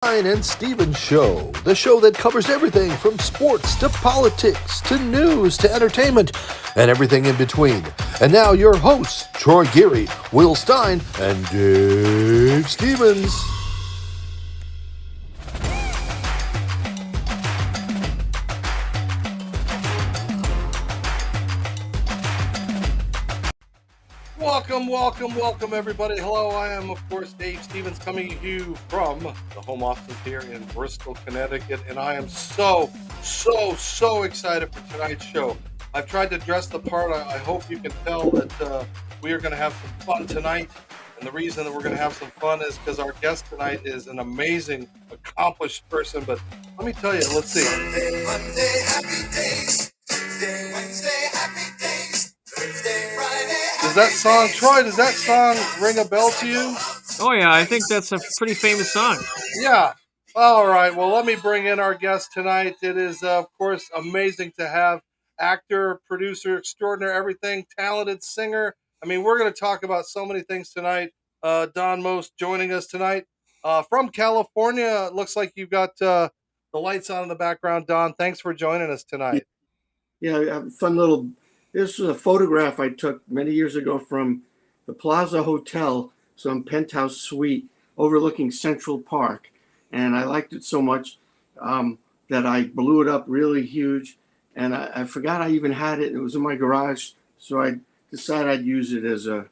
Stein and Stevens Show, the show that covers everything from sports to politics to news to entertainment and everything in between. And now your hosts, Troy Geary, Will Stein, and Dave Stevens. Welcome, everybody. Hello, I am, of course, Dave Stevens, coming to you from the home office here in Bristol, Connecticut, and I am so excited for tonight's show. I've tried to dress the part. I hope you can tell that we are going to have some fun tonight, and the reason that we're going to have some fun is because our guest tonight is an amazing, accomplished person, but let me tell you, let's see. Sunday, Monday, happy days. Tuesday, Wednesday, happy days. Thursday, Friday, does that song, Troy, does that song ring a bell to you? Oh, yeah, I think that's a pretty famous song. Yeah. All right. Well, let me bring in our guest tonight. It is, of course, amazing to have actor, producer, extraordinary, everything, talented singer. I mean, we're going to talk about so many things tonight. Don Most joining us tonight from California. It looks like you've got the lights on in the background. Don, thanks for joining us tonight. Yeah, fun little. This was a photograph I took many years ago from the Plaza Hotel, some penthouse suite overlooking Central Park. And I liked it so much that I blew it up really huge. And I forgot I even had it. It was in my garage. So I decided I'd use it as a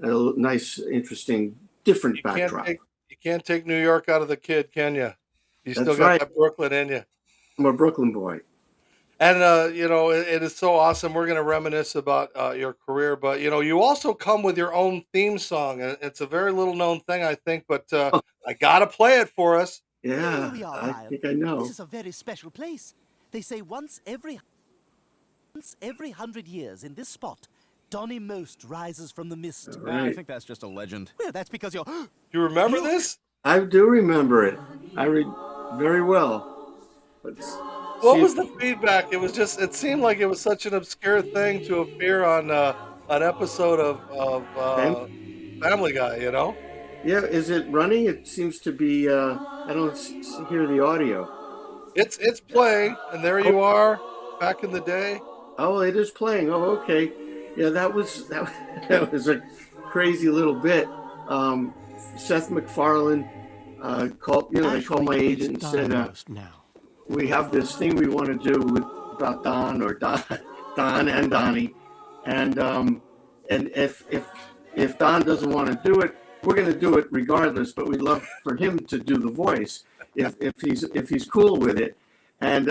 nice, interesting, different backdrop. You can't take New York out of the kid, can you? You still got right. that Brooklyn in you. I'm a Brooklyn boy. And, it is so awesome. We're going to reminisce about your career. But, you also come with your own theme song. It's a very little known thing, I think. But I got to play it for us. Yeah, Here we are, I Ryan. think I know. This is a very special place. They say once every 100 years in this spot, Donny Most rises from the mist. Right. I think that's just a legend. Well, that's because you're... You remember this? I do remember it. I read very well. But what was the feedback? It seemed like it was such an obscure thing to appear on an episode of Family Guy, Yeah, is it running? It seems to be. I don't hear the audio. It's playing, and there you are, back in the day. Oh, it is playing. Oh, okay. Yeah, that was a crazy little bit. Seth MacFarlane called. They called my agent and said, "We have this thing we want to do about Don and Donnie, and if Don doesn't want to do it, we're going to do it regardless. But we'd love for him to do the voice if he's cool with it." And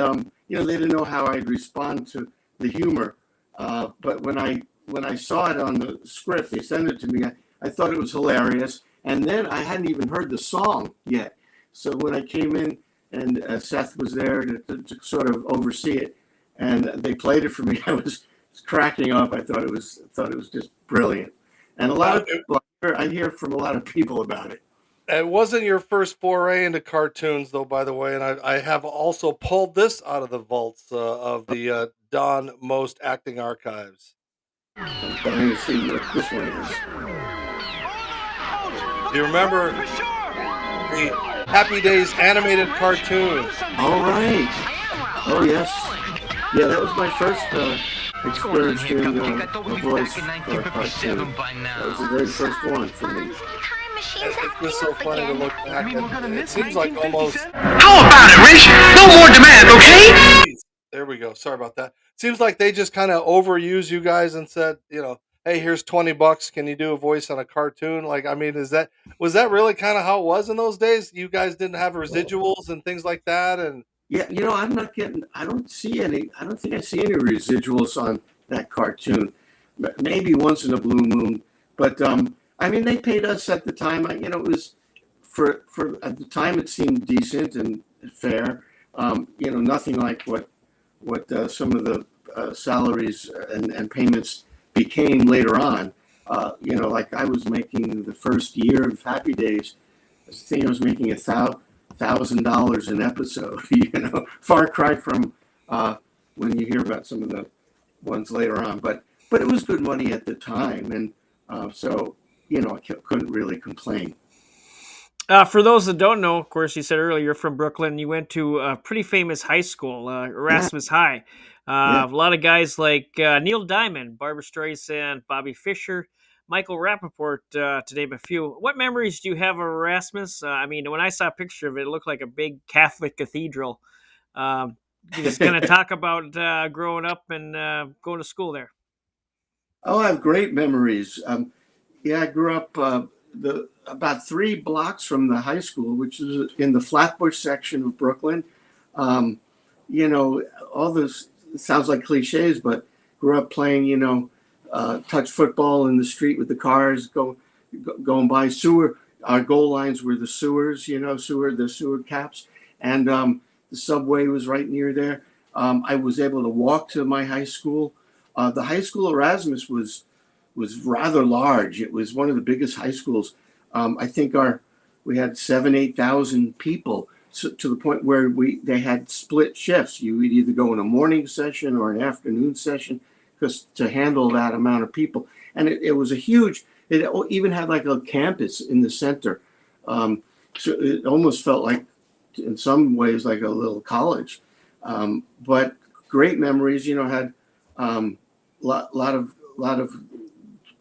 they didn't know how I'd respond to the humor. But when I saw it on the script, they sent it to me. I thought it was hilarious, and then I hadn't even heard the song yet. So when I came in, and Seth was there to sort of oversee it, and they played it for me, I was cracking up. I thought it was just brilliant, and a lot of people. I hear from a lot of people about it. It wasn't your first foray into cartoons, though, by the way, and I have also pulled this out of the vaults of the Don Most acting archives. I'm trying to see what this one is. Do you remember the Happy Days animated cartoon? All right. Oh yes. Yeah, that was my first experience doing a voice for a cartoon. That was the very first one for me. It's just so funny to look back. It seems like almost. How about it, Rich? No more demand, okay? There we go. Sorry about that. Seems like they just kind of overused you guys and said, hey, here's $20. Can you do a voice on a cartoon? Like, I mean, was that really kind of how it was in those days? You guys didn't have residuals and things like that, and yeah, I'm not getting. I don't think I see any residuals on that cartoon. Maybe once in a blue moon, but I mean, they paid us at the time. It was for at the time it seemed decent and fair. Nothing like what some of the salaries and payments became later on. Like I was making the first year of Happy Days, I think I was making $1,000 an episode. Far cry from when you hear about some of the ones later on. But it was good money at the time, and so I couldn't really complain. For those that don't know, of course, you said earlier you're from Brooklyn. You went to a pretty famous high school, Yeah, Erasmus High. yeah. A lot of guys like Neil Diamond, Barbara Streisand, Bobby Fischer, Michael Rappaport, to name a few. What memories do you have of Erasmus? I mean, when I saw a picture of it, it looked like a big Catholic cathedral. Um, you just kind of talk about growing up and going to school there. Oh, I have great memories. Yeah, I grew up the about 3 blocks from the high school, which is in the Flatbush section of Brooklyn. Um, you know, all this sounds like cliches, but grew up playing, touch football in the street with the cars going by sewer. Our goal lines were the sewers, the sewer caps, and the subway was right near there. I was able to walk to my high school. The high school Erasmus was rather large. It was one of the biggest high schools. I think we had 8,000 people, so, to the point where they had split shifts. You would either go in a morning session or an afternoon session, because to handle that amount of people, and it was a huge. It even had like a campus in the center, so it almost felt like, in some ways, like a little college. But great memories. Had lot of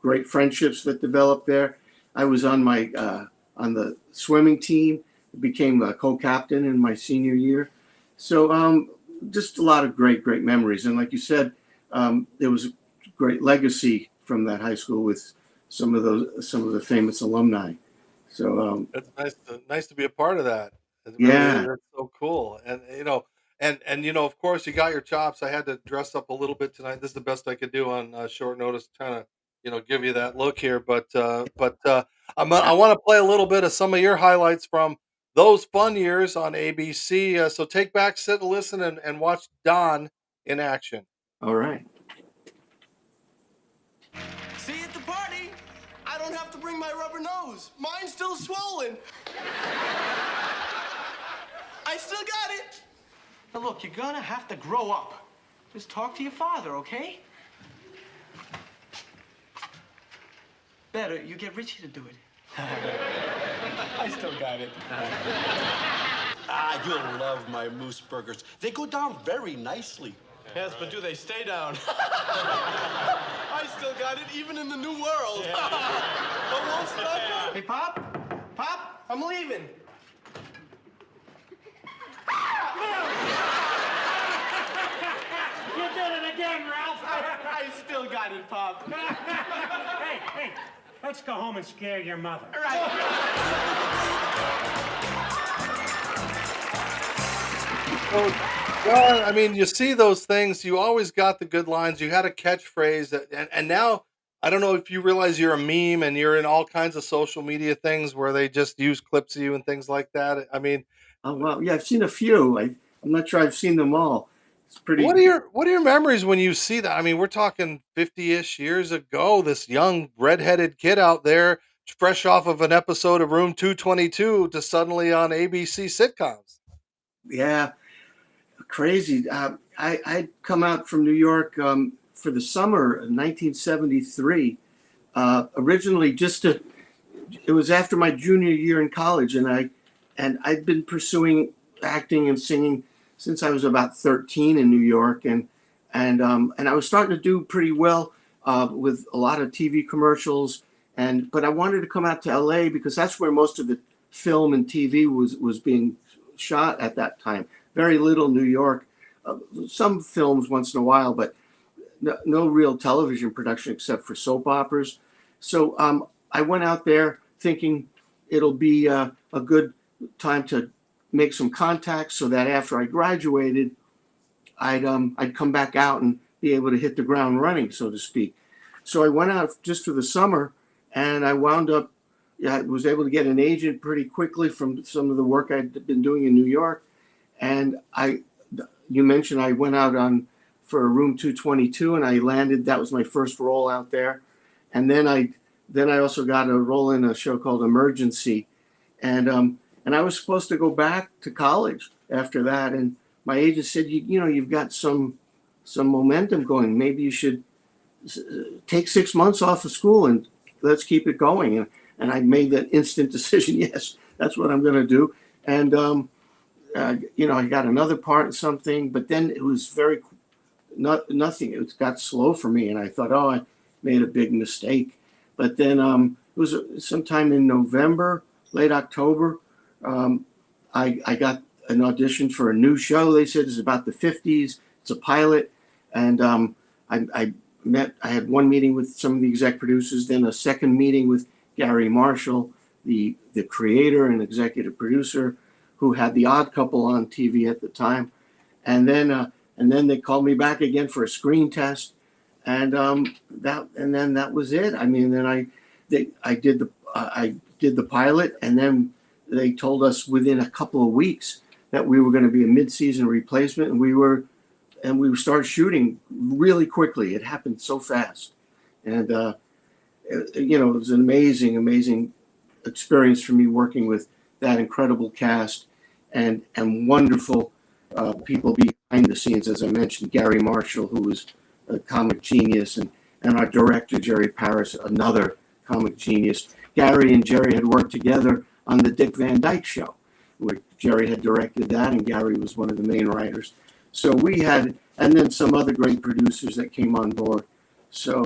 great friendships that developed there. I was on the swimming team, became a co-captain in my senior year. So just a lot of great memories. And like you said, there was a great legacy from that high school with some of the famous alumni. So It's nice to be a part of that. It really is. yeah. That's so cool. And of course, you got your chops. I had to dress up a little bit tonight. This is the best I could do on short notice, kind of give you that look here. But I want to play a little bit of some of your highlights from those fun years on ABC. So take back, sit, and listen, and watch Don in action. All right. See you at the party. I don't have to bring my rubber nose. Mine's still swollen. I still got it. Now look, you're gonna have to grow up. Just talk to your father, okay? Better, you get Richie to do it. I still got it. You'll love my moose burgers. They go down very nicely. Yes, but do they stay down? I still got it, even in the new world. But won't stop. Hey, Pop, I'm leaving. You did it again, Ralph. I still got it, Pop. Hey, let's go home and scare your mother. So, John, I mean, you see those things. You always got the good lines. You had a catchphrase, and now I don't know if you realize you're a meme and you're in all kinds of social media things where they just use clips of you and things like that. I mean, Oh well, yeah, I've seen a few. I'm not sure I've seen them all. It's pretty. what are your memories when you see that? I mean, we're talking 50-ish years ago. This young redheaded kid out there, fresh off of an episode of Room 222, to suddenly on ABC sitcoms. Yeah, crazy. I'd come out from New York for the summer of 1973. Originally, it was after my junior year in college, and I'd been pursuing acting and singing since I was about 13 in New York, and I was starting to do pretty well with a lot of TV commercials, but I wanted to come out to LA because that's where most of the film and TV was being shot at that time. Very little New York, some films once in a while, but no real television production except for soap operas. So I went out there thinking it'll be a good time to make some contacts so that after I graduated, I'd come back out and be able to hit the ground running, so to speak. So I went out just for the summer, and I wound up. I was able to get an agent pretty quickly from some of the work I'd been doing in New York, and you mentioned I went out for a Room 222, and I landed. That was my first role out there, and then I also got a role in a show called Emergency, and I was supposed to go back to college after that, and my agent said, you've got some momentum going. Maybe you should take 6 months off of school and let's keep it going. And I made that instant decision. Yes, that's what I'm going to do. And I got another part in something, but then it was nothing. It got slow for me, and I thought, oh, I made a big mistake. But then it was sometime in November, late October. I got an audition for a new show. They said it's about the 50s. It's a pilot, and I had one meeting with some of the exec producers, then a second meeting with Gary Marshall, the creator and executive producer, who had The Odd Couple on TV at the time, and then they called me back again for a screen test, and then that was it. I mean, then I did the pilot, and then they told us within a couple of weeks that we were going to be a mid-season replacement, and we started shooting really quickly. It happened so fast, and it was an amazing experience for me working with that incredible cast and wonderful people behind the scenes. As I mentioned, Gary Marshall, who was a comic genius, and our director, Jerry Paris, another comic genius. Gary and Jerry had worked together on the Dick Van Dyke Show, where Jerry had directed that, and Gary was one of the main writers. So we had, and then some other great producers that came on board. So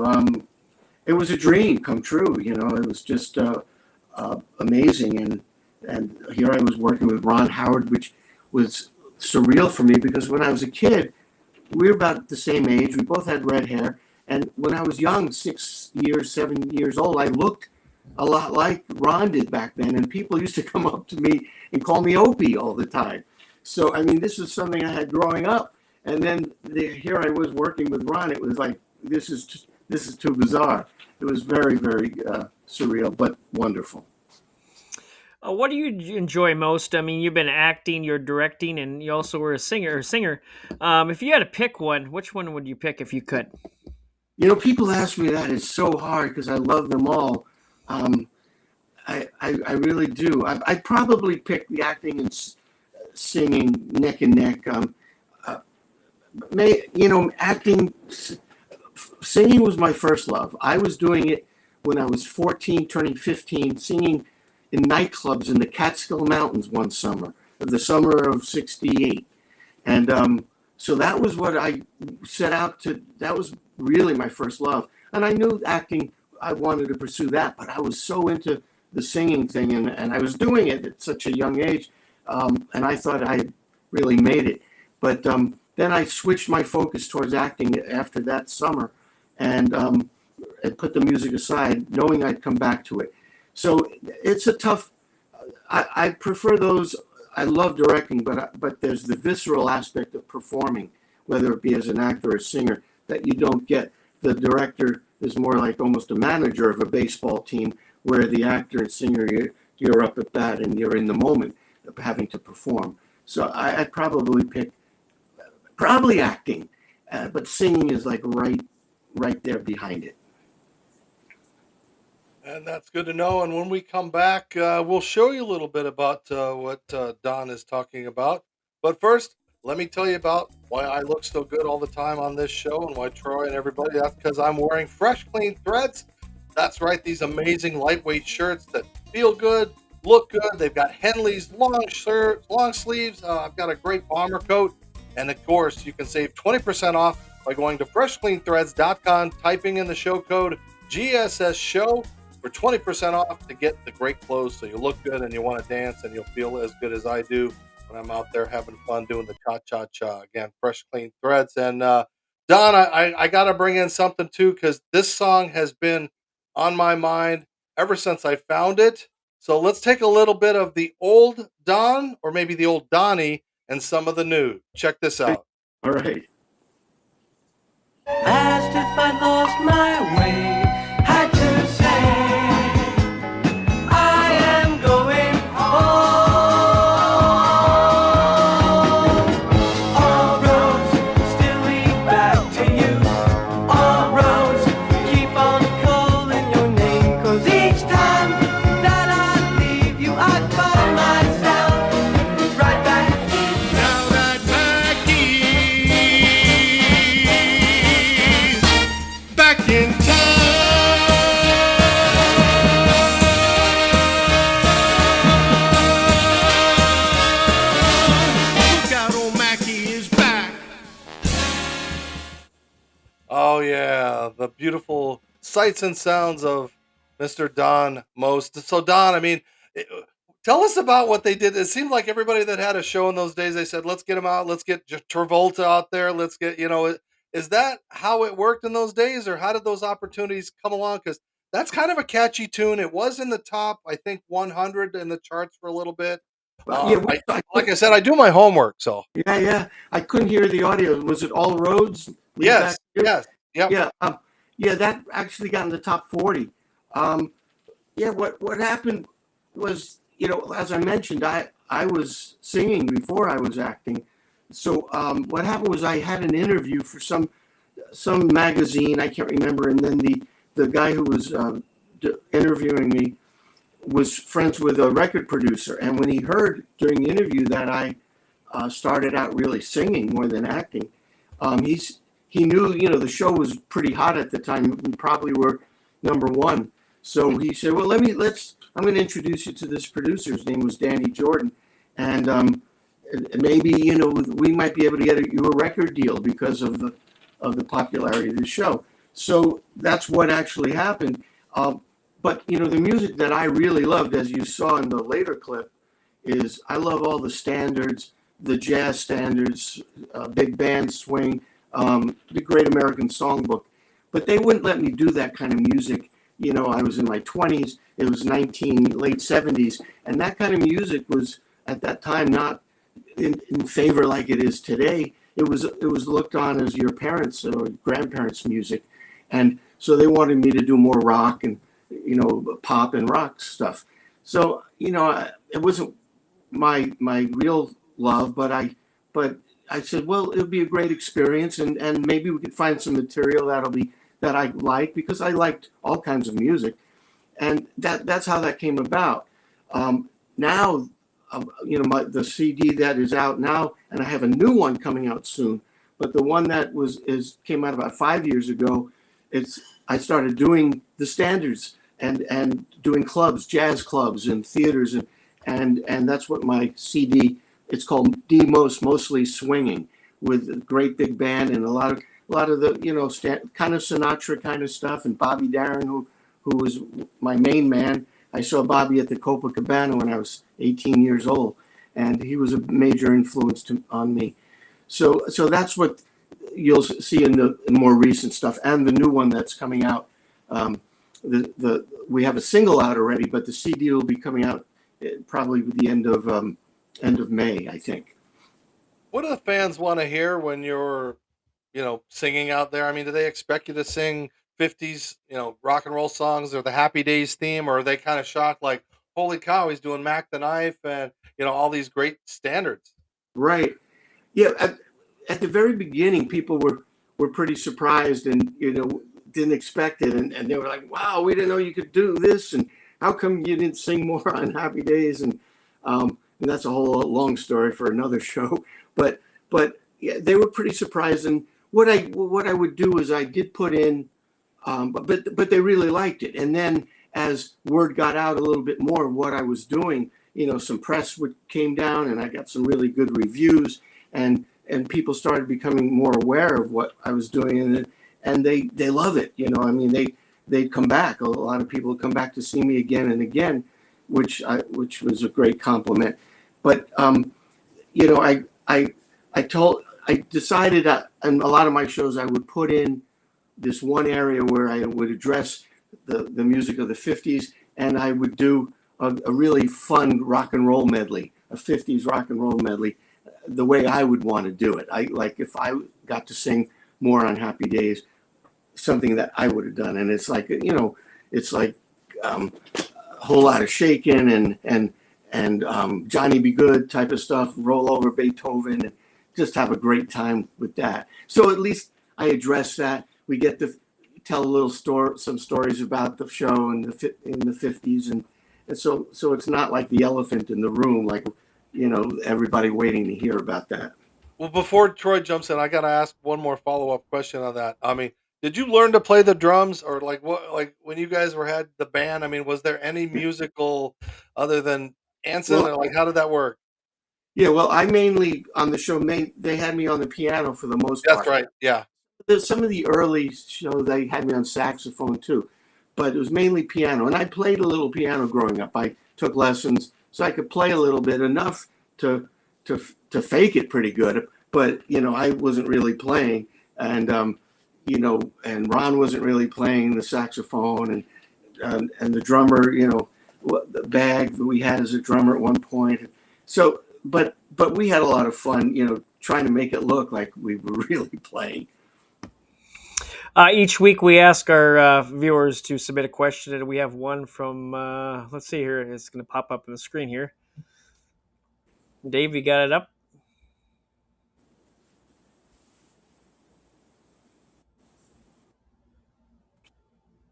it was a dream come true. It was just amazing. And here I was working with Ron Howard, which was surreal for me because when I was a kid, we were about the same age. We both had red hair. And when I was young, 7 years old, I looked a lot like Ron did back then. And people used to come up to me and call me Opie all the time. So, I mean, this was something I had growing up. And then here I was working with Ron. It was like, this is too bizarre. It was very, very surreal, but wonderful. What do you enjoy most? I mean, you've been acting, you're directing, and you also were a singer. If you had to pick one, which one would you pick if you could? People ask me that. It's so hard because I love them all. I really do. I'd probably pick the acting and singing neck and neck. Acting, singing was my first love. I was doing it when I was 14, turning 15, singing in nightclubs in the Catskill Mountains one summer, the summer of '68. And so that was what I set out to, that was really my first love. And I knew acting, I wanted to pursue that, but I was so into the singing thing, and I was doing it at such a young age, and I thought I really made it. But then I switched my focus towards acting after that summer, and put the music aside, knowing I'd come back to it. So it's a tough. I prefer those. I love directing, but there's the visceral aspect of performing, whether it be as an actor or a singer, that you don't get. The director is more like almost a manager of a baseball team, where the actor and singer, you're up at bat and you're in the moment of having to perform. So I'd probably pick acting, but singing is like right there behind it. And that's good to know. And when we come back, we'll show you a little bit about what Don is talking about. But first, let me tell you about why I look so good all the time on this show and why Troy and everybody, that's because I'm wearing Fresh Clean Threads. That's right, these amazing lightweight shirts that feel good, look good. They've got Henley's long shirts, long sleeves. I've got a great bomber coat. And of course, you can save 20% off by going to freshcleanthreads.com, typing in the show code GSS Show for 20% off to get the great clothes so you look good and you want to dance and you'll feel as good as I do when I'm out there having fun doing the cha-cha-cha. Again, Fresh Clean Threads. And Don, I got to bring in something too, because this song has been on my mind ever since I found it. So let's take a little bit of the old Don, or maybe the old Donnie, and some of the new. Check this out. All right. Asked if I lost my way, had to say I am going home. All roads still lead back to you. All roads keep on calling your name, 'cause each time that I leave you, I find myself right back Back in time. Oh yeah, the beautiful sights and sounds of Mr. Don Most. So Don, I mean, tell us about what they did. It seemed like everybody that had a show in those days, they said, "Let's get him out. Let's get Travolta out there. Let's get Is that how it worked in those days, or how did those opportunities come along? Because that's kind of a catchy tune. It was in the top, I think, 100 in the charts for a little bit. Yeah, Like I said, I do my homework, so yeah. I couldn't hear the audio. Was it All Roads? Lead Back Here? yes, yep. Yeah, that actually got in the top 40. Yeah, what happened was, as I mentioned, I was singing before I was acting. So what happened was I had an interview for some magazine, I can't remember, and then the guy who was interviewing me was friends with a record producer, and when he heard during the interview that I started out really singing more than acting, he knew the show was pretty hot at the time. We probably were number one, so he said, "Well, I'm going to introduce you to this producer. His name was Danny Jordan, and maybe we might be able to get you a record deal because of the popularity of the show." So that's what actually happened. But the music that I really loved, as you saw in the later clip, is I love all the standards, the jazz standards, big band swing, the Great American Songbook. But they wouldn't let me do that kind of music. I was in my 20s. It was late 70s, and that kind of music was at that time not in favor like it is today. It was looked on as your parents' or grandparents' music, and so they wanted me to do more rock and pop and rock stuff. So it wasn't my real love, but I said, well, it'll be a great experience, and maybe we could find some material that I like, because I liked all kinds of music, and that's how that came about. Now, the CD that is out now, and I have a new one coming out soon. But the one that came out about 5 years ago, I started doing the standards and doing clubs, jazz clubs and theaters, and that's what my CD. It's called D Mostly Swinging, with a great big band and a lot of the kind of Sinatra kind of stuff, and Bobby Darin, who was my main man. I saw Bobby at the Copacabana when I was 18 years old, and he was a major influence on me. So that's what you'll see in the more recent stuff, and the new one that's coming out. We have a single out already, but the CD will be coming out probably at the end of May, I think. What do the fans want to hear when you're, singing out there? I mean, do they expect you to sing 50s, rock and roll songs, or the Happy Days theme, or are they kind of shocked, like, holy cow, he's doing Mac the Knife and, all these great standards? Right. Yeah. At the very beginning, people were pretty surprised and, didn't expect it. And they were like, wow, we didn't know you could do this. And how come you didn't sing more on Happy Days? And that's a whole long story for another show. But yeah, they were pretty surprised. And what I would do is I did put in, but they really liked it. And then as word got out a little bit more of what I was doing, some press came down, and I got some really good reviews, and people started becoming more aware of what I was doing, and they love it. I mean, they'd come back. A lot of people would come back to see me again and again, which was a great compliment. But I decided that in a lot of my shows I would put in this one area where I would address the music of the 50s, and I would do a really fun rock and roll medley, a 50s rock and roll medley, the way I would want to do it. If I got to sing more on Happy Days, something that I would have done. And it's like, a whole lot of shaking and Johnny Be Good type of stuff, roll over Beethoven, and just have a great time with that. So at least I address that. We get to tell some stories about the show in the 50s, and so it's not like the elephant in the room, like everybody waiting to hear about that. Well, before Troy jumps in, I got to ask one more follow-up question on that. I mean, did you learn to play the drums, or when you guys had the band? I mean, was there any musical other than Anson, or how did that work? Yeah, well, I mainly on the show, they had me on the piano for the most part. That's right. Yeah. some of the early shows they had me on saxophone too, but it was mainly piano. And I played a little piano growing up. I took lessons so I could play a little bit, enough to fake it pretty good. But I wasn't really playing, and and Ron wasn't really playing the saxophone, and the drummer, the bag that we had as a drummer at one point. So, but we had a lot of fun, trying to make it look like we were really playing. Each week we ask our viewers to submit a question, and we have one from, let's see here. It's going to pop up on the screen here. Dave, you got it up?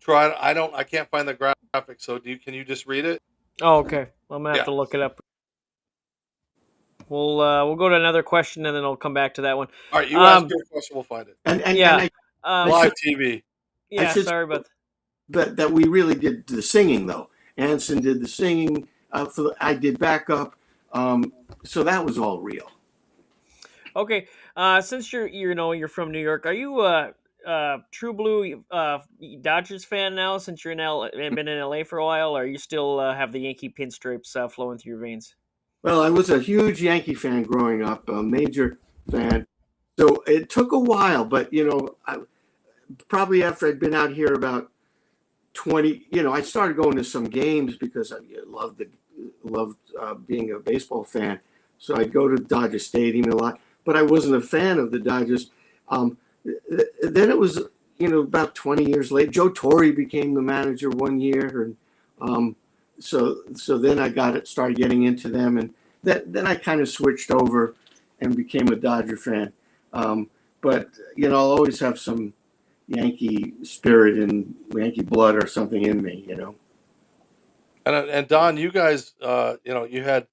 Try. I can't find the graphic. So can you just read it? Oh, okay. I'm gonna have to look it up. We'll go to another question, and then I'll come back to that one. All right, you ask your question, we'll find it. And live TV. Yeah, sorry about that. We really did the singing though. Anson did the singing. I did backup. So that was all real. Okay. Since you're from New York, are you true blue Dodgers fan now? Since you're been in LA for a while, or you still have the Yankee pinstripes flowing through your veins? Well, I was a huge Yankee fan growing up, a major fan. So it took a while, but probably after I'd been out here about 20, I started going to some games because I loved being a baseball fan. So I'd go to Dodger Stadium a lot, but I wasn't a fan of the Dodgers. Then it was, about 20 years later, Joe Torre became the manager one year, and so then I started getting into them, and then I kind of switched over and became a Dodger fan. But I'll always have some Yankee spirit and Yankee blood or something in me, And Don, you guys, you had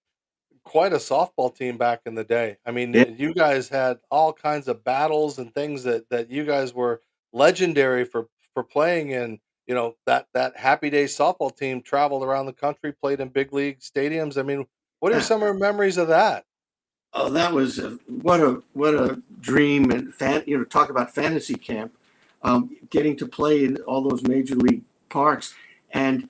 quite a softball team back in the day. I mean, you guys had all kinds of battles and things that you guys were legendary for playing in. That Happy Days softball team traveled around the country, played in big league stadiums. I mean, what are some of your memories of that? Oh, that was what a dream, and talk about fantasy camp, getting to play in all those major league parks, and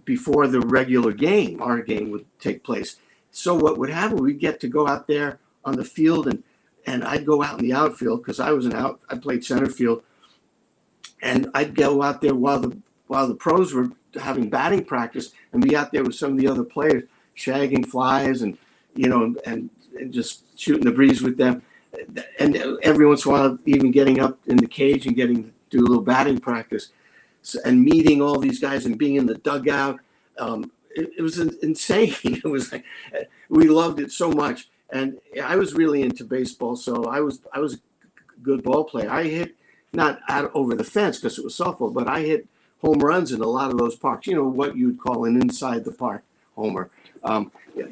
before the regular game, our game would take place. So what would happen? We'd get to go out there on the field, and I'd go out in the outfield because I played center field, and I'd go out there while the pros were having batting practice, and be out there with some of the other players, shagging flies and just shooting the breeze with them, and every once in a while even getting up in the cage and getting to do a little batting practice, and meeting all these guys and being in the dugout. It was insane. It was like, we loved it so much, and I was really into baseball, so I was a good ball player. I hit not out over the fence because it was softball, but I hit home runs in a lot of those parks. What you'd call an inside the park homer.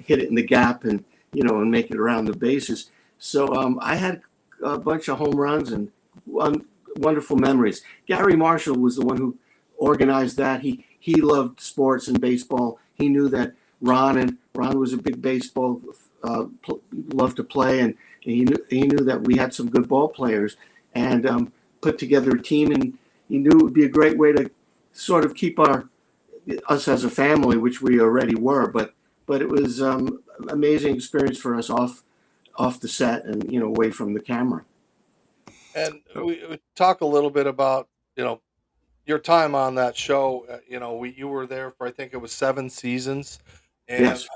Hit it in the gap and and make it around the bases. So I had a bunch of home runs and wonderful memories. Gary Marshall was the one who organized that. He loved sports and baseball. He knew that Ron was a big baseball, loved to play, and he knew that we had some good ball players, and put together a team. And he knew it would be a great way to sort of keep us as a family, which we already were. But it was amazing experience for us off the set and away from the camera. And we talk a little bit about your time on that show. You were there for, I think it was 7 seasons, and yes.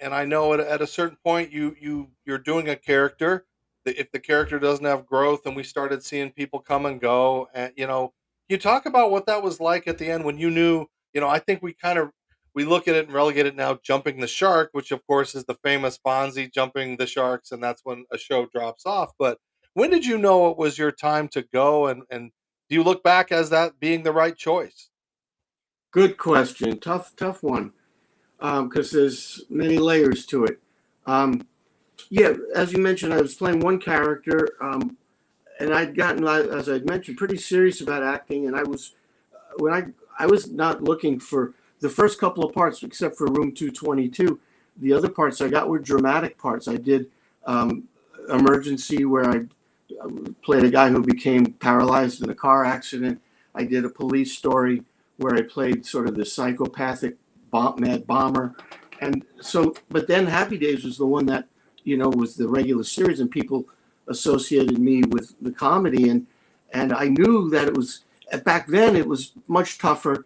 And I know at a certain point you're doing a character. If the character doesn't have growth, and we started seeing people come and go, and you talk about what that was like at the end when you knew. I think we look at it and relegate it now, jumping the shark, which of course is the famous Fonzie jumping the sharks, and that's when a show drops off. But when did you know it was your time to go, and do you look back as that being the right choice? Good question. Tough one, because there's many layers to it. Yeah, as you mentioned, I was playing one character, and I'd gotten, as I'd mentioned, pretty serious about acting, and I was not looking for the first couple of parts, except for Room 222. The other parts I got were dramatic parts. I did Emergency, where I played a guy who became paralyzed in a car accident. I did a police story where I played sort of the psychopathic mad bomber. And so, but then Happy Days was the one that, was the regular series, and people associated me with the comedy. And I knew that it was, back then, it was much tougher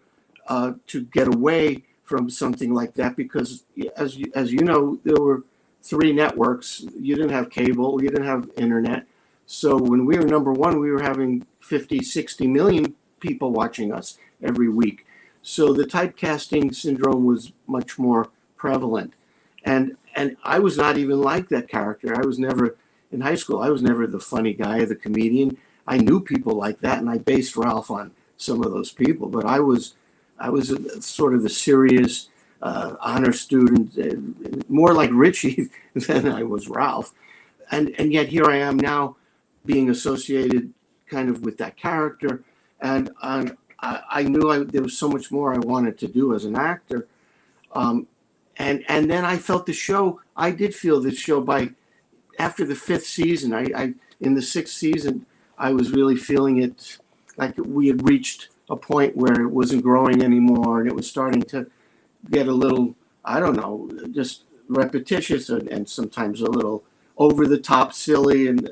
to get away from something like that because, as you know, there were 3 networks. You didn't have cable, you didn't have internet. So when we were number one, we were having 50, 60 million people watching us every week. So the typecasting syndrome was much more prevalent. And I was not even like that character. I was never, in high school, I was never the funny guy, the comedian. I knew people like that, and I based Ralph on some of those people. But I was sort of the serious honor student, more like Richie than I was Ralph. And yet here I am now being associated kind of with that character. And I knew there was so much more I wanted to do as an actor. And then I felt the show, I did feel the show after the 5th season, in the 6th season, I was really feeling it like we had reached a point where it wasn't growing anymore and it was starting to get a little, I don't know, just repetitious and sometimes a little over the top silly. And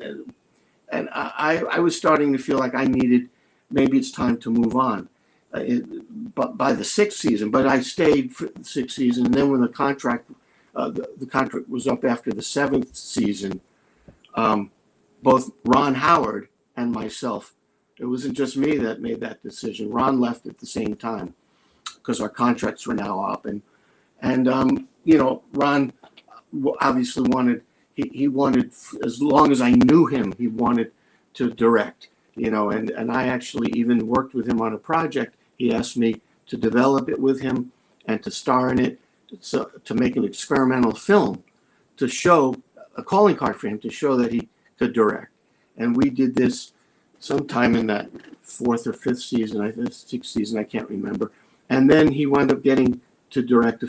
I was starting to feel like I needed, maybe it's time to move on. But by the 6th season, but I stayed for the 6th season. And then when the contract was up after the 7th season, both Ron Howard and myself, it wasn't just me that made that decision. Ron left at the same time because our contracts were now up. And Ron obviously wanted, he wanted, as long as I knew him, he wanted to direct, and I actually even worked with him on a project. He asked me to develop it with him and to star in it, so to make an experimental film, to show a calling card for him, to show that he could direct. And we did this sometime in that 4th or 5th season, I think 6th season, I can't remember. And then he wound up getting to direct,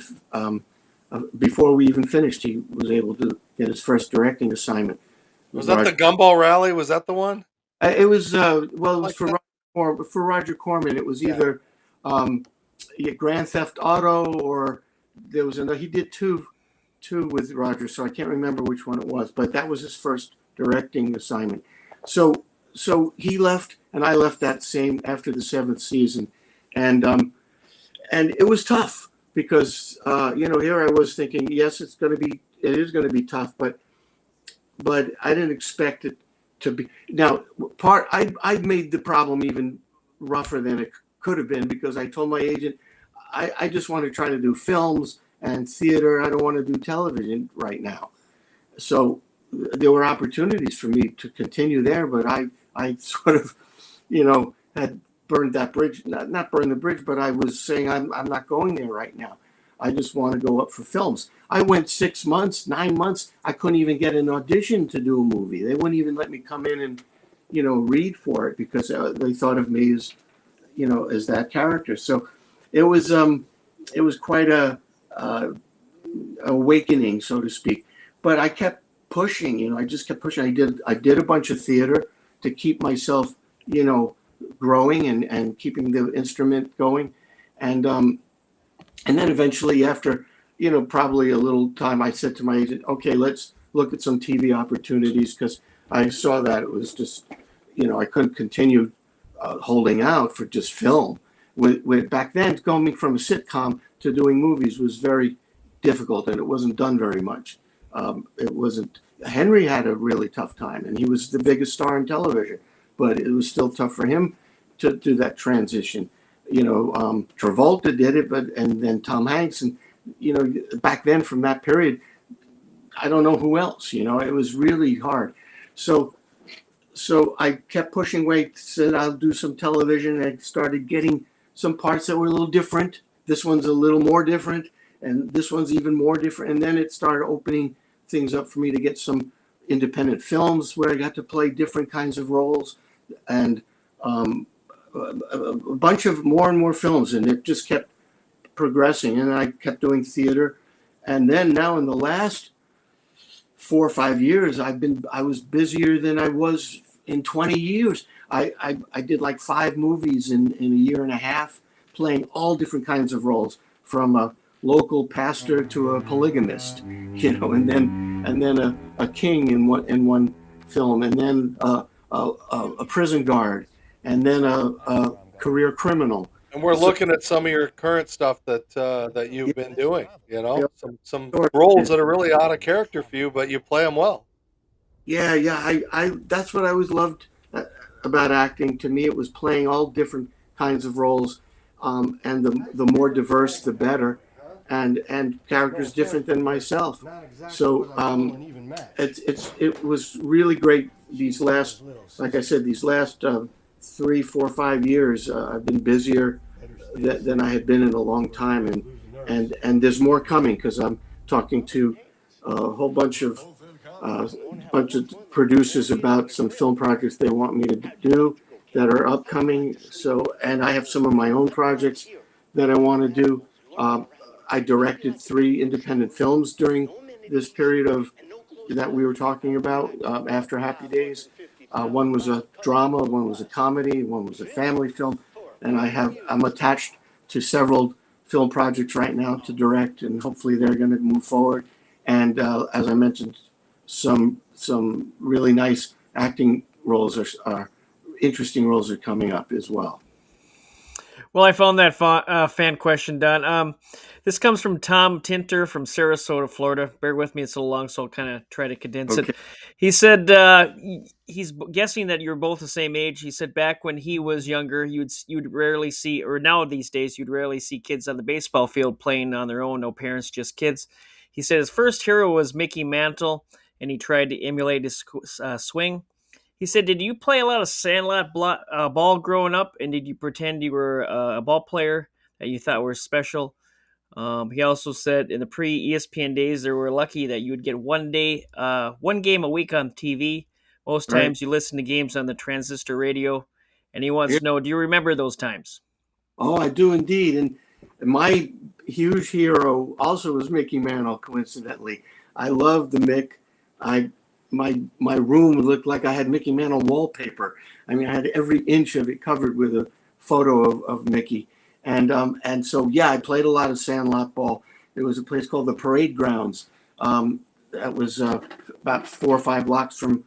before we even finished, he was able to get his first directing assignment. Was that the Gumball Rally? Was that the one? It was, it was for Roger Corman. It was either Grand Theft Auto or there was another. He did two with Roger, so I can't remember which one it was, but that was his first directing assignment. So he left, and I left that same after the 7th season, and it was tough because here I was thinking, yes, it is going to be tough, but I didn't expect it to be. Now, I made the problem even rougher than it could have been because I told my agent, I just want to try to do films and theater. I don't want to do television right now. So there were opportunities for me to continue there, but I sort of, had burned that bridge, not burned the bridge, but I was saying I'm not going there right now. I just want to go up for films. I went 6 months, 9 months. I couldn't even get an audition to do a movie. They wouldn't even let me come in and, read for it because they thought of me as, as that character. So it was quite a awakening, so to speak. But I kept pushing. I just kept pushing. I did a bunch of theater to keep myself, growing and keeping the instrument going, and then eventually, after probably a little time, I said to my agent, "Okay, let's look at some TV opportunities," because I saw that it was just, I couldn't continue holding out for just film. With back then, going from a sitcom to doing movies was very difficult, and it wasn't done very much. It wasn't. Henry had a really tough time, and he was the biggest star in television, but it was still tough for him to do that transition. Travolta did it, and then Tom Hanks, and back then from that period, I don't know who else. It was really hard. So I kept pushing away. Said I'll do some television. I started getting some parts that were a little different. This one's a little more different, and this one's even more different. And then it started opening things up for me to get some independent films where I got to play different kinds of roles, and a bunch of more and more films, and it just kept progressing. And I kept doing theater, and then now in the last 4 or 5 years, I was busier than I was in 20 years. I did like 5 movies in a year and a half, playing all different kinds of roles, from a local pastor to a polygamist, and then a king in one film, and then a prison guard, and then a career criminal. And we're looking at some of your current stuff that you've been doing. Some roles that are really out of character for you, but you play them well. Yeah, I that's what I always loved about acting. To me, it was playing all different kinds of roles, and the more diverse, the better, and characters different than myself. So it was really great these last, like I said, these last 3, 4, 5 years. I've been busier than I had been in a long time, and there's more coming, because I'm talking to a whole bunch of producers about some film projects they want me to do that are upcoming. So, and I have some of my own projects that I want to do. I directed 3 independent films during this period of that we were talking about, after Happy Days. One was a drama, one was a comedy, one was a family film, and I'm attached to several film projects right now to direct, and hopefully they're going to move forward. And as I mentioned, some really nice acting roles are interesting roles are coming up as well. Well, I found that fan question, Don. This comes from Tom Tinter from Sarasota, Florida. Bear with me, it's a little long, so I'll kind of try to condense it. He said he's guessing that you're both the same age. He said back when he was younger, you'd rarely see, or now these days, you'd rarely see kids on the baseball field playing on their own, no parents, just kids. He said his first hero was Mickey Mantle, and he tried to emulate his swing. He said, did you play a lot of Sandlot ball growing up, and did you pretend you were a ball player that you thought were special? He also said in the pre-ESPN days, they were lucky that you would get one game a week on TV. Most times you listen to games on the transistor radio. And he wants to know, do you remember those times? Oh, I do indeed. And my huge hero also was Mickey Mantle, coincidentally. I loved the Mick. My room looked like I had Mickey Mantle wallpaper. I mean, I had every inch of it covered with a photo of Mickey. And so, yeah, I played a lot of Sandlot ball. There was a place called the Parade Grounds. That was about 4 or 5 blocks from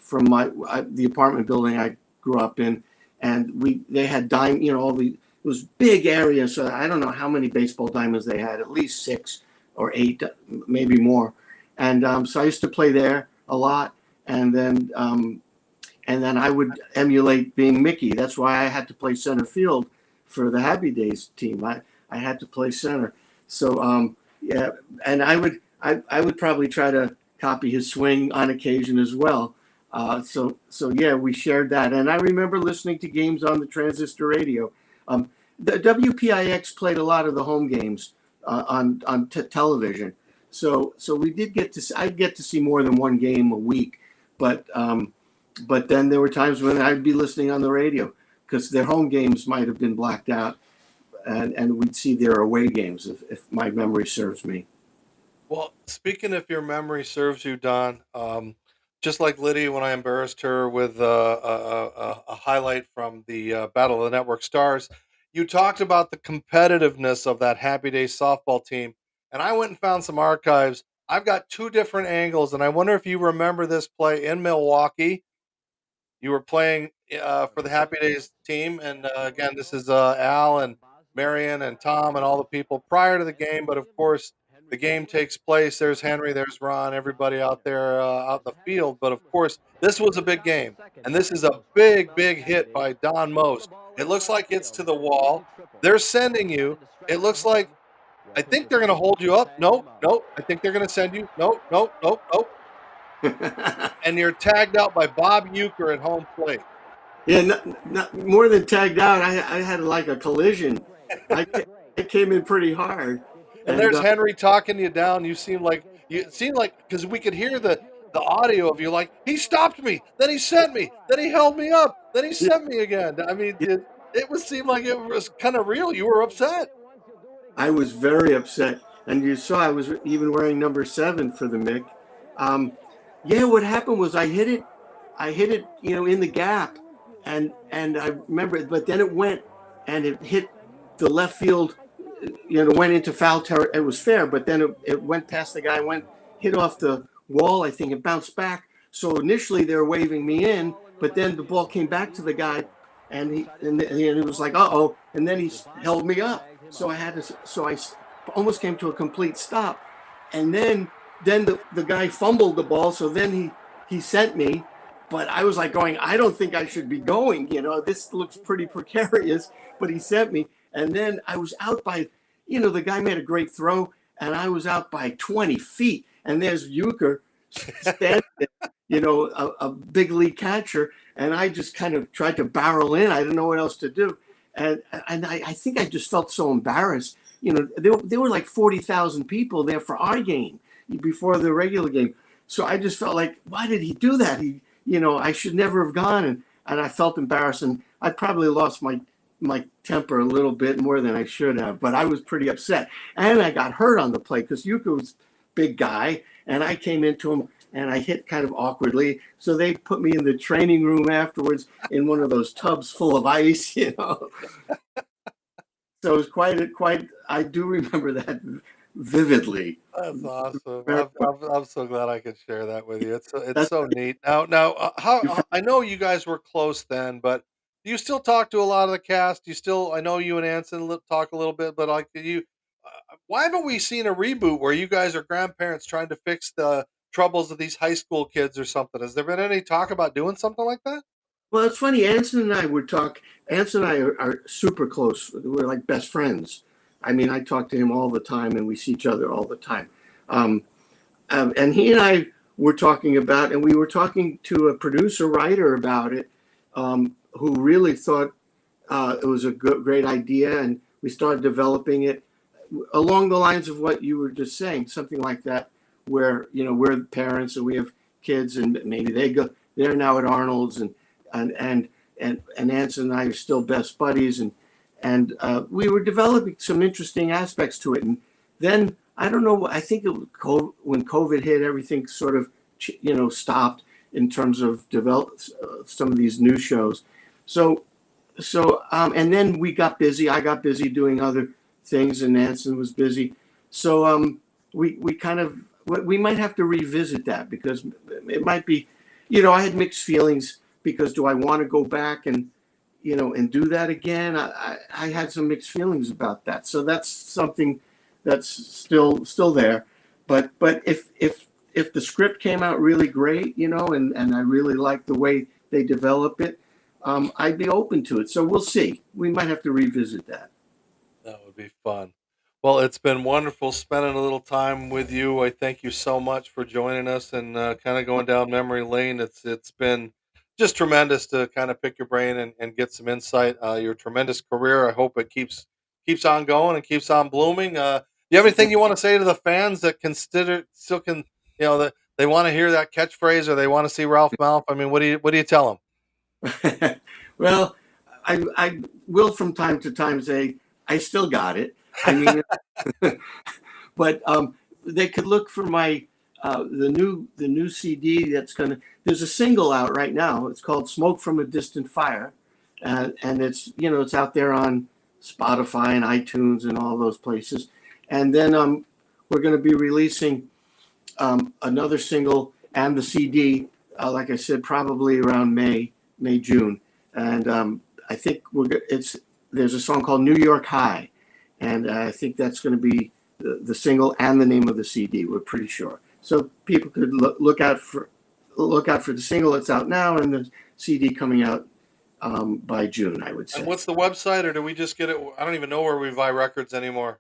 the apartment building I grew up in. And they had it was big area. So I don't know how many baseball diamonds they had, at least 6 or 8, maybe more. And so I used to play there a lot. And then I would emulate being Mickey. That's why I had to play center field for the Happy Days team. I had to play center. So yeah, and I would probably try to copy his swing on occasion as well. So yeah, we shared that. And I remember listening to games on the transistor radio. The WPIX played a lot of the home games on television. So we did I'd get to see more than one game a week, but then there were times when I'd be listening on the radio, because their home games might have been blacked out, and we'd see their away games if my memory serves me. Well, speaking if your memory serves you, Don, just like Liddy when I embarrassed her with a highlight from the Battle of the Network Stars, you talked about the competitiveness of that Happy Days softball team, and I went and found some archives. I've got 2 different angles, and I wonder if you remember this play in Milwaukee. You were playing for the Happy Days team, and again, this is Al and Marion and Tom and all the people prior to the game. But of course, the game takes place. There's Henry, there's Ron, everybody out there out in the field. But of course, this was a big game, and this is a big hit by Don Most. It looks like it's to the wall. They're sending you. It looks like, I think they're going to hold you up. Nope. I think they're going to send you. Nope. And you're tagged out by Bob Euchre at home plate. Yeah, not more than tagged out. I had like a collision. I came in pretty hard. And there's Henry talking you down. You seem like because we could hear the audio of you, like, he stopped me, then he sent me, then he held me up, then he sent me again. I mean, it seemed like it was kind of real. You were upset. I was very upset, and you saw I was even wearing number 7 for the Mick. Yeah, what happened was I hit it I hit it, in the gap, and I remember it. But then it went and it hit the left field. Went into foul territory. It was fair, but then it went past the guy, hit off the wall. I think it bounced back. So initially they were waving me in, but then the ball came back to the guy, and it was like, uh-oh, and then he held me up. So I almost came to a complete stop, and then the guy fumbled the ball. So then he sent me, but I was like going, I don't think I should be going. This looks pretty precarious, but he sent me, and then I was out by, the guy made a great throw, and I was out by 20 feet, and there's Euchre standing there, a big league catcher, and I just kind of tried to barrel in. I didn't know what else to do, and I think I just felt so embarrassed. There were like 40,000 people there for our game before the regular game, so I just felt like, why did he do that? I should never have gone, and I felt embarrassed, and I probably lost my temper a little bit more than I should have, but I was pretty upset, and I got hurt on the play because Yuka was a big guy, and I came into him and I hit kind of awkwardly, so they put me in the training room afterwards in one of those tubs full of ice, So it was quite. I do remember that vividly. That's awesome. I'm so glad I could share that with you. It's so neat. Now, how I know you guys were close then, but do you still talk to a lot of the cast? I know you and Anson talk a little bit, but like, why haven't we seen a reboot where you guys are grandparents trying to fix the troubles of these high school kids or something? Has there been any talk about doing something like that? Well, it's funny. Anson and I would talk. Anson and I are super close. We're like best friends. I mean, I talk to him all the time, and we see each other all the time. And he and I were talking about, and we were talking to a producer writer about it, who really thought it was a great idea, and we started developing it along the lines of what you were just saying, something like that, where we're the parents and we have kids, and maybe they're now at Arnold's, and Anson and I are still best buddies, and we were developing some interesting aspects to it. And then I don't know, I think when COVID hit, everything sort of stopped in terms of develop some of these new shows. So and then we got busy. I got busy doing other things, and Anson was busy. So we might have to revisit that, because it might be, I had mixed feelings, because do I want to go back and do that again? I had some mixed feelings about that. So that's something that's still there. But if the script came out really great, and I really like the way they develop it, I'd be open to it. So we'll see. We might have to revisit that. That would be fun. Well, it's been wonderful spending a little time with you. I thank you so much for joining us and kind of going down memory lane. It's been just tremendous to kind of pick your brain and get some insight. Your tremendous career. I hope it keeps on going and keeps on blooming. Do you have anything you want to say to the fans that that they want to hear that catchphrase, or they want to see Ralph Malph? I mean, what do you tell them? Well, I will from time to time say I still got it. I mean, but they could look for my the new CD there's a single out right now. It's called "Smoke from a Distant Fire," and it's it's out there on Spotify and iTunes and all those places. And then we're going to be releasing another single and the CD, like I said, probably around June. And I think there's a song called "New York High," and I think that's going to be the single and the name of the CD. We're pretty sure. So people could look out for the single that's out now, and the CD coming out by June, I would say. And what's the website, or do we just get it? I don't even know where we buy records anymore.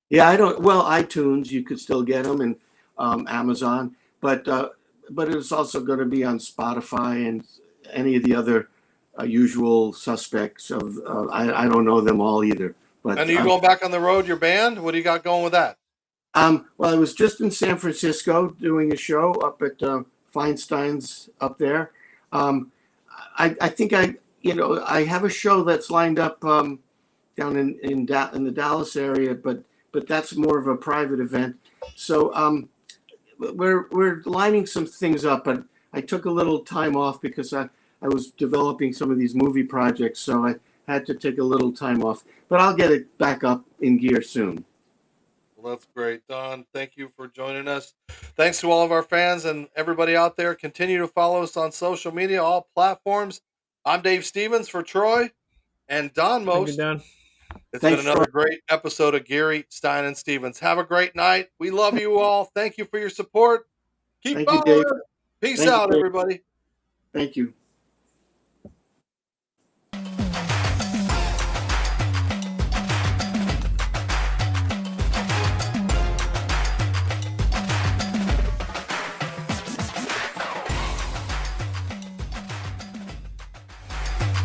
Yeah, I don't. Well, iTunes, you could still get them, and Amazon, but it's also going to be on Spotify and any of the other usual suspects of. I don't know them all either. But and are you going back on the road? Your band? What do you got going with that? Well, I was just in San Francisco doing a show up at Feinstein's up there. I think I have a show that's lined up down in the Dallas area, but that's more of a private event. So we're lining some things up, but I took a little time off because I was developing some of these movie projects, so I had to take a little time off. But I'll get it back up in gear soon. Well, that's great. Don, thank you for joining us. Thanks to all of our fans and everybody out there. Continue to follow us on social media, all platforms. I'm Dave Stevens for Troy and Don Thank you, Most. Don. It's Thanks, been another great episode of Geary, Stein and Stevens. Have a great night. We love you all. Thank you for your support. Keep Thank you, following Dave. us. Peace Thank you, out, Dave. everybody. Thank you.